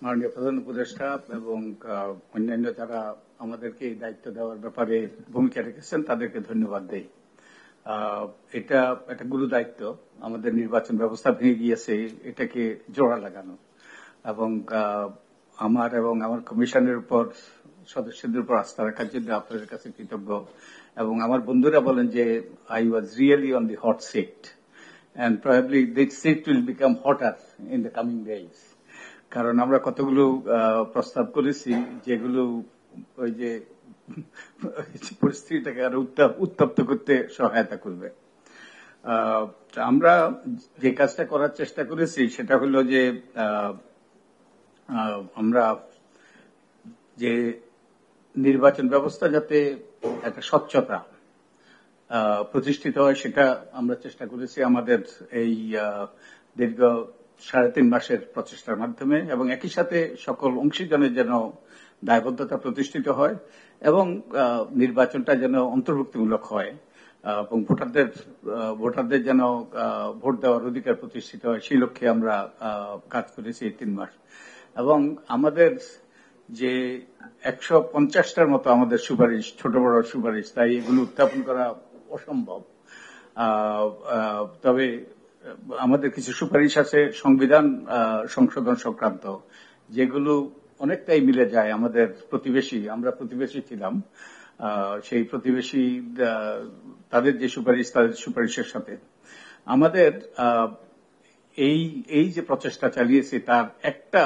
মাননীয় প্রধান উপদেষ্টা এবং অন্যান্য যারা আমাদেরকে এই দায়িত্ব দেওয়ার ব্যাপারে ভূমিকা রেখেছেন তাদেরকে ধন্যবাদ দেই। এটা একটা গুরু দায়িত্ব, আমাদের নির্বাচন ব্যবস্থা ভেঙে গিয়েছে এটাকে জোড়া লাগানো, এবং আমার এবং আমার কমিশনের উপর সদস্যদের উপর আস্থা রাখার জন্য আপনাদের কাছে কৃতজ্ঞ। এবং আমার বন্ধুরা বলেন যে I was really on the hot seat and probably this seat will become hotter in the coming days. কারণ আমরা কতগুলো প্রস্তাব করেছি যেগুলো ওই যে পরিস্থিতিটাকে আরো উত্তপ্ত করতে সহায়তা করবে। আমরা যে কাজটা করার চেষ্টা করেছি সেটা হলো যে আমরা যে নির্বাচন ব্যবস্থা যাতে একটা স্বচ্ছতা প্রতিষ্ঠিত হয় সেটা আমরা চেষ্টা করেছি আমাদের এই দীর্ঘ 3.5 মাসের প্রচেষ্টার মাধ্যমে, এবং একই সাথে সকল অংশীজনের যেন দায়বদ্ধতা প্রতিষ্ঠিত হয় এবং নির্বাচনটা যেন অন্তর্ভুক্তিমূলক হয় এবং ভোটারদের যেন ভোট দেওয়ার অধিকার প্রতিষ্ঠিত হয়, সেই লক্ষ্যে আমরা কাজ করেছি এই 3 মাস। এবং আমাদের যে 150টার মতো আমাদের সুপারিশ, ছোট বড় সুপারিশ, তাই এগুলো উত্থাপন করা অসম্ভব। তবে আমাদের কিছু সুপারিশ আছে সংবিধান সংশোধন সংক্রান্ত, যেগুলো অনেকটাই মিলে যায় আমাদের প্রতিবেশী, আমরা প্রতিবেশী ছিলাম, সেই প্রতিবেশী তাদের যে সুপারিশ, তাদের সুপারিশের সাথে আমাদের এই যে প্রচেষ্টা চালিয়েছি তার একটা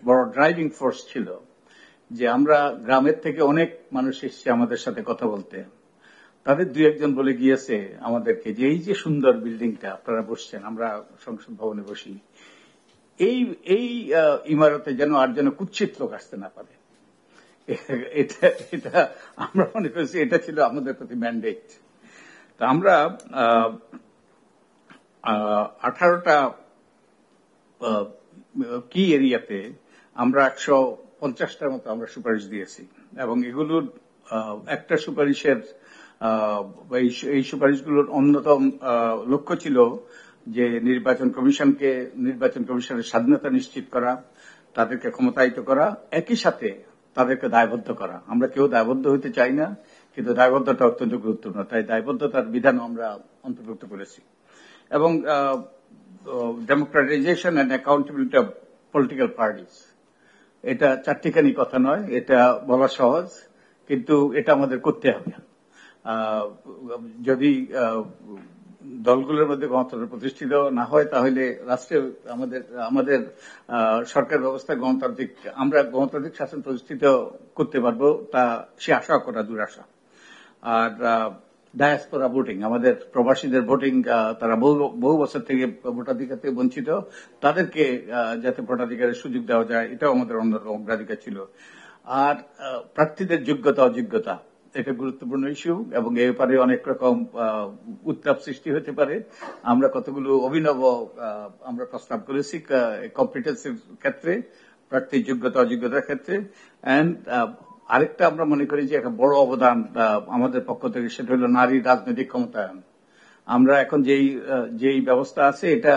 বড় ড্রাইভিং ফোর্স ছিল যে আমরা গ্রামের থেকে অনেক মানুষ এসেছে আমাদের সাথে কথা বলতে। তাদের 2-1 বলে গিয়েছে আমাদেরকে যে এই যে সুন্দর বিল্ডিংটা আপনারা বসছেন, আমরা সংসদ ভবনে বসি, এই ইমারতে যেন আর যেন কুৎসিত লোক আসতে না পারে। এটা আমরা মনে করেছি এটা ছিল আমাদের প্রতি ম্যান্ডেট। তা আমরা 18টা কি এরিয়াতে আমরা 150টার মতো আমরা সুপারিশ দিয়েছি, এবং এগুলোর একটা সুপারিশের এই সুপারিশগুলোর অন্যতম লক্ষ্য ছিল যে নির্বাচন কমিশনের স্বাধীনতা নিশ্চিত করা, তাদেরকে ক্ষমতায়িত করা, একই সাথে তাদেরকে দায়বদ্ধ করা। আমরা কেউ দায়বদ্ধ হতে চাই না, কিন্তু দায়বদ্ধতা অত্যন্ত গুরুত্বপূর্ণ, তাই দায়বদ্ধতার বিধানও আমরা অন্তর্ভুক্ত করেছি। এবং democratisation and accountability of political parties, এটা চারটিখানি কথা নয়, এটা বলা সহজ, কিন্তু এটা আমাদের করতে হবে। যদি দলগুলোর মধ্যে গণতন্ত্র প্রতিষ্ঠিত না হয় তাহলে রাষ্ট্রে আমাদের সরকার ব্যবস্থা আমরা গণতান্ত্রিক শাসন প্রতিষ্ঠিত করতে পারবো তা সে আশা করা দুরাশা। আর ডায়াসপোরা ভোটিং, আমাদের প্রবাসীদের ভোটিং, তারা বহু বছর থেকে ভোটাধিকার থেকে বঞ্চিত, তাদেরকে যাতে ভোটাধিকারের সুযোগ দেওয়া যায় এটাও আমাদের অন্যতম অগ্রাধিকার ছিল। আর প্রার্থীদের যোগ্যতা অযোগ্যতা, এটা গুরুত্বপূর্ণ ইস্যু, এবং এ ব্যাপারে অনেক রকম উত্তাপ সৃষ্টি হতে পারে। আমরা কতগুলো অভিনব আমরা প্রস্তাব করেছি কম্পিটেন্সির ক্ষেত্রে, প্রার্থীর যোগ্যতা অযোগ্যতার ক্ষেত্রে। এন্ড আরেকটা আমরা মনে করি যে একটা বড় অবদান আমাদের পক্ষ থেকে, সেটা হলো নারী রাজনৈতিক ক্ষমতায়ন। আমরা এখন যেই ব্যবস্থা আছে এটা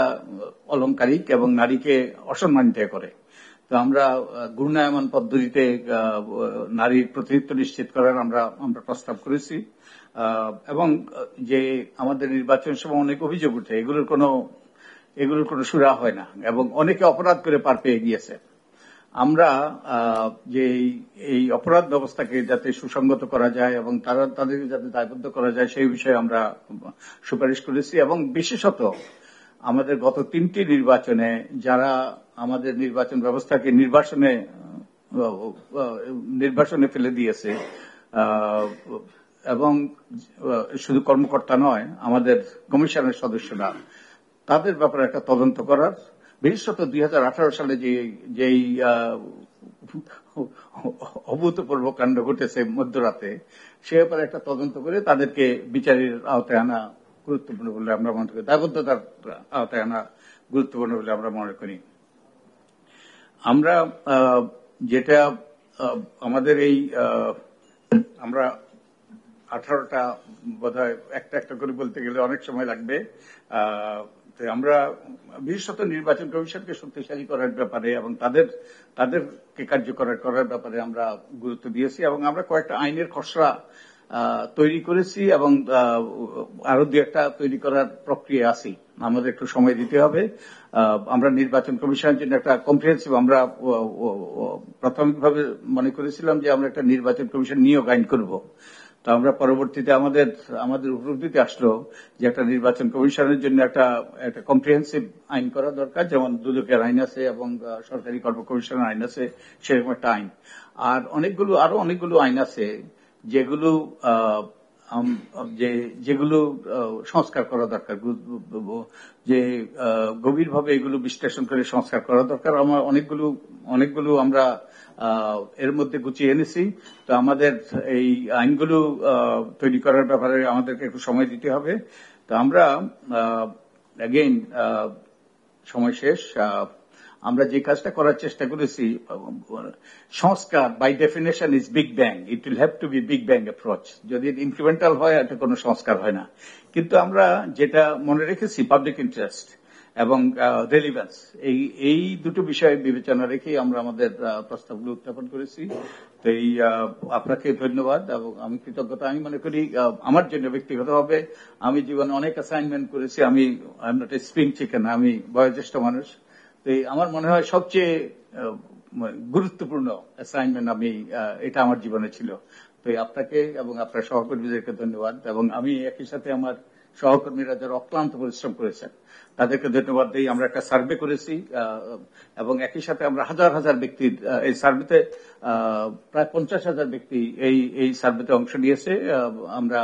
অলংকারিক এবং নারীকে অসম্মানিত করে। তো আমরা ঘূর্ণায়মান পদ্ধতিতে নারীর প্রতিনিধিত্ব নিশ্চিত করার আমরা প্রস্তাব করেছি। এবং যে আমাদের নির্বাচনের সময় অনেক অভিযোগ উঠে, এগুলোর কোনো সুরা হয় না, এবং অনেকে অপরাধ করে পার পেয়ে গিয়েছে। আমরা যে এই অপরাধ ব্যবস্থাকে যাতে সুসংগত করা যায় এবং তাদেরকে যাতে দায়বদ্ধ করা যায় সেই বিষয়ে আমরা সুপারিশ করেছি। এবং বিশেষত আমাদের গত 3টি নির্বাচনে যারা আমাদের নির্বাচন ব্যবস্থাকে নির্বাসনে ফেলে দিয়েছে, এবং শুধু কর্মকর্তা নয়, আমাদের কমিশনের সদস্যরা, তাদের ব্যাপারে একটা তদন্ত করার, বিশেষত 2018 সালে যেই অভূতপূর্ব কাণ্ড ঘটেছে মধ্যরাতে, সে ব্যাপারে একটা তদন্ত করে তাদেরকে বিচারের আওতায় আনা গুরুত্বপূর্ণ বলে আমরা মনে করি, দায়বদ্ধতার আওতায় আনা গুরুত্বপূর্ণ বলে আমরা মনে করি। আমরা যেটা আমাদের আমরা 18টা বোধহয় একটা করে বলতে গেলে অনেক সময় লাগবে, তো আমরা বিশেষত নির্বাচন কমিশনকে শক্তিশালী করার ব্যাপারে এবং তাদেরকে কার্যকর করার ব্যাপারে আমরা গুরুত্ব দিয়েছি এবং আমরা কয়েকটা আইনের খসড়া তৈরি করেছি এবং আরো দু একটা তৈরি করার প্রক্রিয়া আছি। আমাদের একটু সময় দিতে হবে। আমরা নির্বাচন কমিশনের জন্য একটা কম্প্রিহেন্সিভ, আমরা প্রাথমিকভাবে মনে করেছিলাম যে আমরা একটা নির্বাচন কমিশন নিয়োগ আইন করব। তো আমরা পরবর্তীতে আমাদের উপলব্ধিতে আসলো যে একটা নির্বাচন কমিশনের জন্য একটা কম্প্রিহেন্সিভ আইন করা দরকার, যেমন দুদকের আইন আছে এবং সরকারি কর্ম কমিশনের আইন আছে, সেরকম একটা আইন। আর আরো অনেকগুলো আইন আছে যেগুলো সংস্কার করা দরকার, যে গভীরভাবে এগুলো বিশ্লেষণ করে সংস্কার করা দরকার। আমার অনেকগুলো আমরা এর মধ্যে গুছিয়ে এনেছি। তো আমাদের এই আইনগুলো তৈরি করার ব্যাপারে আমাদেরকে একটু সময় দিতে হবে। তো আমরা অ্যাগেইন সময় শেষ। আমরা যে কাজটা করার চেষ্টা করেছি, সংস্কার by definition is big bang, it will have to be big bang approach. যদি ইনক্রিমেন্টাল হয় এটা কোনো সংস্কার হয় না। কিন্তু আমরা যেটা মনে রেখেছি, পাবলিক ইন্টারেস্ট এবং রেলিভেন্স, এই দুটো বিষয় বিবেচনা রেখেই আমরা আমাদের প্রস্তাবগুলো উত্থাপন করেছি। তো আপনাকে ধন্যবাদ এবং আমি কৃতজ্ঞতা। আমি মনে করি আমার জন্য ব্যক্তিগতভাবে আমি জীবনে অনেক অ্যাসাইনমেন্ট করেছি। আমি I am not a spring chicken, আমি বয়োজ্যেষ্ঠ মানুষ। তো আমার মনে হয় সবচেয়ে গুরুত্বপূর্ণ অ্যাসাইনমেন্ট এটা আমার জীবনে ছিল। তো আপনাকে এবং আপনার সহকর্মীদেরকে ধন্যবাদ এবং আমি একই সাথে আমার সহকর্মীরা যারা অক্লান্ত পরিশ্রম করেছেন তাদেরকে ধন্যবাদ দিই। আমরা একটা সার্ভে করেছি এবং একই সাথে আমরা হাজার হাজার ব্যক্তির এই সার্ভেতে প্রায় 50,000 ব্যক্তি এই সার্ভেতে অংশ নিয়েছে। আমরা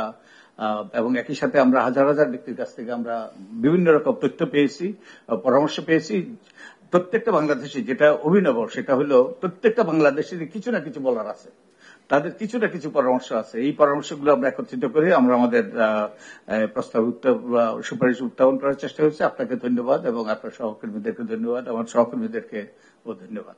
এবং একই সাথে আমরা হাজার হাজার ব্যক্তির কাছ থেকে আমরা বিভিন্ন রকম তথ্য পেয়েছি, পরামর্শ পেয়েছি। প্রত্যেকটা বাংলাদেশি যেটা অভিনব সেটা হলো প্রত্যেকটা বাংলাদেশের কিছু না কিছু বলার আছে, তাদের কিছু না কিছু পরামর্শ আছে। এই পরামর্শগুলো আমরা একত্রিত করে আমরা আমাদের প্রস্তাব সুপারিশ উত্থাপন করার চেষ্টা করছি। আপনাকে ধন্যবাদ এবং আপনার সহকর্মীদেরকে ধন্যবাদ, আমার সহকর্মীদেরকে ধন্যবাদ।